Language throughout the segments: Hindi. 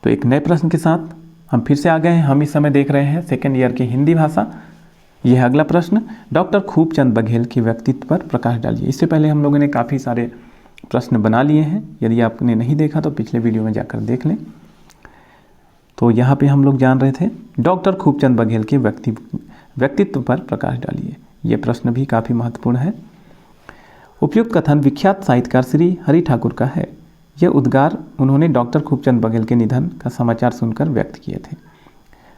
तो एक नए प्रश्न के साथ हम फिर से आ गए हैं। हम इस समय देख रहे हैं सेकेंड ईयर की हिंदी भाषा। यह है अगला प्रश्न, डॉक्टर खूबचंद बघेल के व्यक्तित्व पर प्रकाश डालिए। इससे पहले हम लोगों ने काफ़ी सारे प्रश्न बना लिए हैं, यदि आपने नहीं देखा तो पिछले वीडियो में जाकर देख लें। तो यहाँ पे हम लोग जान रहे थे डॉक्टर खूबचंद बघेल के व्यक्तित्व पर प्रकाश डालिए। ये प्रश्न भी काफ़ी महत्वपूर्ण है। उपयुक्त कथन विख्यात साहित्यकार श्री हरि ठाकुर का है। यह उद्गार उन्होंने डॉक्टर खूबचंद बघेल के निधन का समाचार सुनकर व्यक्त किए थे।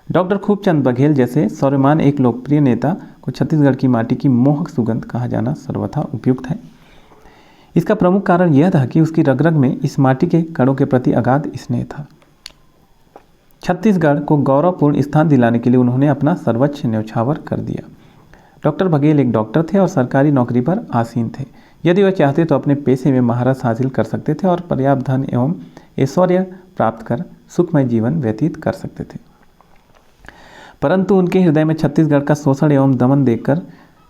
डॉक्टर खूबचंद बघेल जैसे शौर्यवान एक लोकप्रिय नेता को छत्तीसगढ़ की माटी की मोहक सुगंध कहा जाना सर्वथा उपयुक्त है। इसका प्रमुख कारण यह था कि उसकी रग-रग में इस माटी के कणों के प्रति अगाध स्नेह था। छत्तीसगढ़ को गौरवपूर्ण स्थान दिलाने के लिए उन्होंने अपना सर्वोच्च न्यौछावर कर दिया। डॉक्टर बघेल एक डॉक्टर थे और सरकारी नौकरी पर आसीन थे। यदि वह चाहते तो अपने पेशे में महारत हासिल कर सकते थे और पर्याप्त धन एवं ऐश्वर्य प्राप्त कर सुखमय जीवन व्यतीत कर सकते थे, परंतु उनके हृदय में छत्तीसगढ़ का शोषण एवं दमन देखकर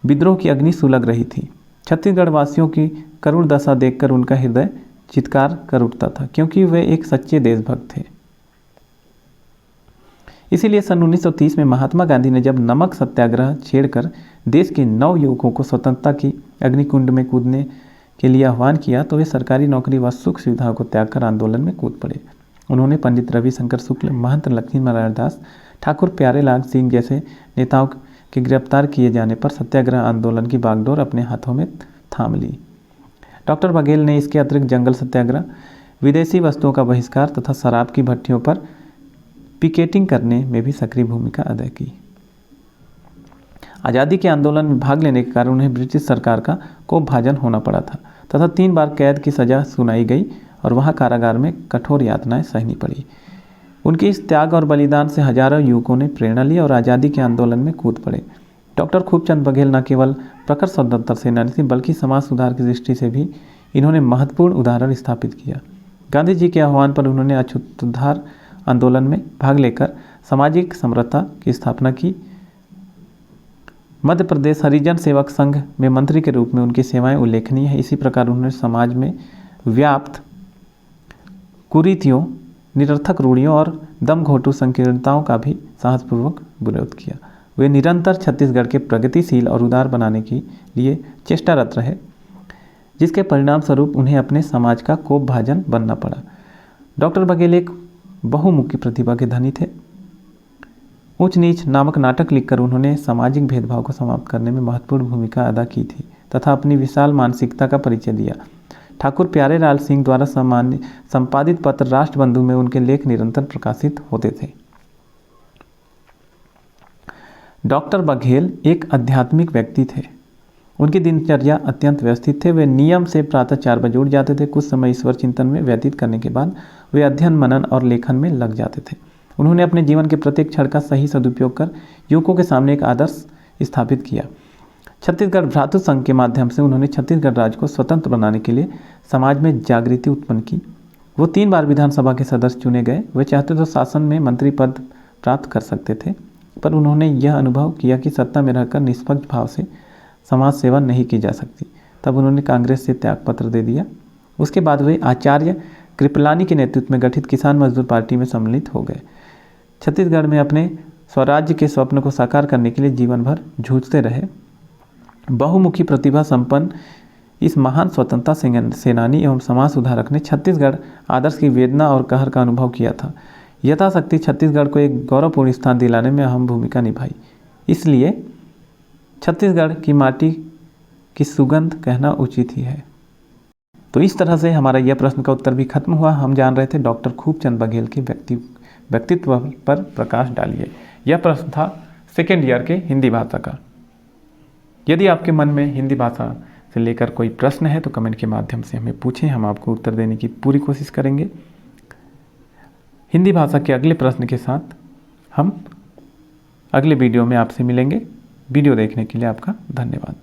विद्रोह की अग्नि सुलग रही थी। छत्तीसगढ़ वासियों की करुण दशा देखकर उनका हृदय चित्कार कर उठता था, क्योंकि वे एक सच्चे देशभक्त थे। इसीलिए सन 1930 में महात्मा गांधी ने जब नमक सत्याग्रह छेड़कर देश के 9 युवकों को स्वतंत्रता की अग्निकुंड में कूदने के लिए आह्वान किया, तो वे सरकारी नौकरी व सुख सुविधाओं को त्याग कर आंदोलन में कूद पड़े। उन्होंने पंडित रविशंकर शुक्ल, महंत लक्ष्मीनारायण दास, ठाकुर प्यारेलाल सिंह जैसे नेताओं के गिरफ्तार किए जाने पर सत्याग्रह आंदोलन की बागडोर अपने हाथों में थाम ली। डॉक्टर बघेल ने इसके अतिरिक्त जंगल सत्याग्रह, विदेशी वस्तुओं का बहिष्कार तथा शराब की भट्टियों पर पिकेटिंग करने में भी सक्रिय भूमिका अदा की। आज़ादी के आंदोलन में भाग लेने के कारण उन्हें ब्रिटिश सरकार का कोपभाजन होना पड़ा था तथा 3 बार कैद की सजा सुनाई गई और वहां कारागार में कठोर यातनाएं सहनी पड़ी। उनके इस त्याग और बलिदान से हजारों युवकों ने प्रेरणा ली और आज़ादी के आंदोलन में कूद पड़े। डॉक्टर खूबचंद बघेल न केवल प्रखर स्वतंत्रता सेनानी थे, बल्कि समाज सुधार की दृष्टि से भी इन्होंने महत्वपूर्ण उदाहरण स्थापित किया। गांधी जी के आह्वान पर उन्होंने अछूतधार आंदोलन में भाग लेकर सामाजिक समरसता की स्थापना की। मध्य प्रदेश हरिजन सेवक संघ में मंत्री के रूप में उनकी सेवाएं उल्लेखनीय है। इसी प्रकार उन्होंने समाज में व्याप्त कुरीतियों, निरर्थक रूढ़ियों और दमघोटू संकीर्णताओं का भी साहसपूर्वक विरोध किया। वे निरंतर छत्तीसगढ़ के प्रगतिशील और उदार बनाने के लिए चेष्टारत रहे, जिसके परिणाम स्वरूप उन्हें अपने समाज का कोपभाजन बनना पड़ा। डॉक्टर बघेल एक बहुमुखी प्रतिभा के धनी थे। ऊंच नीच नामक नाटक लिखकर उन्होंने सामाजिक भेदभाव को समाप्त करने में महत्वपूर्ण भूमिका अदा की थी तथा अपनी विशाल मानसिकता का परिचय दिया। ठाकुर प्यारेलाल सिंह द्वारा संपादित पत्र राष्ट्रबंधु में उनके लेख निरंतर प्रकाशित होते थे। डॉक्टर बघेल एक आध्यात्मिक व्यक्ति थे। उनकी दिनचर्या अत्यंत व्यवस्थित थे। वे नियम से प्रातः 4 बजे उठ जाते थे। कुछ समय ईश्वर चिंतन में व्यतीत करने के बाद वे अध्ययन, मनन और लेखन में लग जाते थे। उन्होंने अपने जीवन के प्रत्येक क्षण का सही सदुपयोग कर युवकों के सामने एक आदर्श स्थापित किया। छत्तीसगढ़ भ्रातृ संघ के माध्यम से उन्होंने छत्तीसगढ़ राज्य को स्वतंत्र बनाने के लिए समाज में जागृति उत्पन्न की। वो 3 बार विधानसभा के सदस्य चुने गए। वे चाहते तो शासन में मंत्री पद प्राप्त कर सकते थे, पर उन्होंने यह अनुभव किया कि सत्ता में रहकर निष्पक्ष भाव से समाज सेवा नहीं की जा सकती। तब उन्होंने कांग्रेस से त्यागपत्र दे दिया। उसके बाद वे आचार्य कृपलानी के नेतृत्व में गठित किसान मजदूर पार्टी में सम्मिलित हो गए। छत्तीसगढ़ में अपने स्वराज्य के स्वप्न को साकार करने के लिए जीवन भर जूझते रहे। बहुमुखी प्रतिभा संपन्न इस महान स्वतंत्रता सेनानी एवं समाज सुधारक ने छत्तीसगढ़ आदर्श की वेदना और कहर का अनुभव किया था। यथाशक्ति छत्तीसगढ़ को एक गौरवपूर्ण स्थान दिलाने में अहम भूमिका निभाई। इसलिए छत्तीसगढ़ की माटी की सुगंध कहना उचित ही है। तो इस तरह से हमारा यह प्रश्न का उत्तर भी खत्म हुआ। हम जान रहे थे डॉक्टर खूबचंद बघेल के व्यक्तित्व पर प्रकाश डालिए। यह प्रश्न था सेकेंड ईयर के हिंदी भाषा का। यदि आपके मन में हिंदी भाषा से लेकर कोई प्रश्न है तो कमेंट के माध्यम से हमें पूछें, हम आपको उत्तर देने की पूरी कोशिश करेंगे। हिंदी भाषा के अगले प्रश्न के साथ हम अगले वीडियो में आपसे मिलेंगे। वीडियो देखने के लिए आपका धन्यवाद।